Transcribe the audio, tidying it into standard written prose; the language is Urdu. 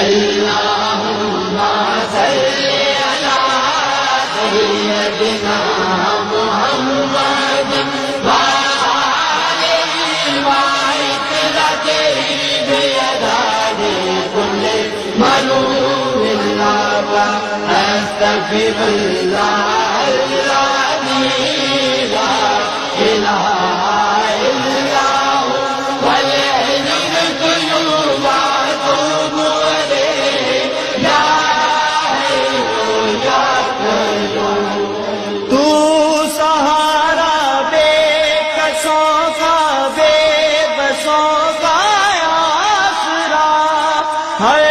اللهم صل على سيدنا محمد وآله وعترته بيداد كل ملوم الله أستغفر الله الذي لا إله إلا هو والحي القيوم وأتوب إليه يا حي يا قيوم تو سہارا بے کسوں کا بے بسوں کا آسرا ہے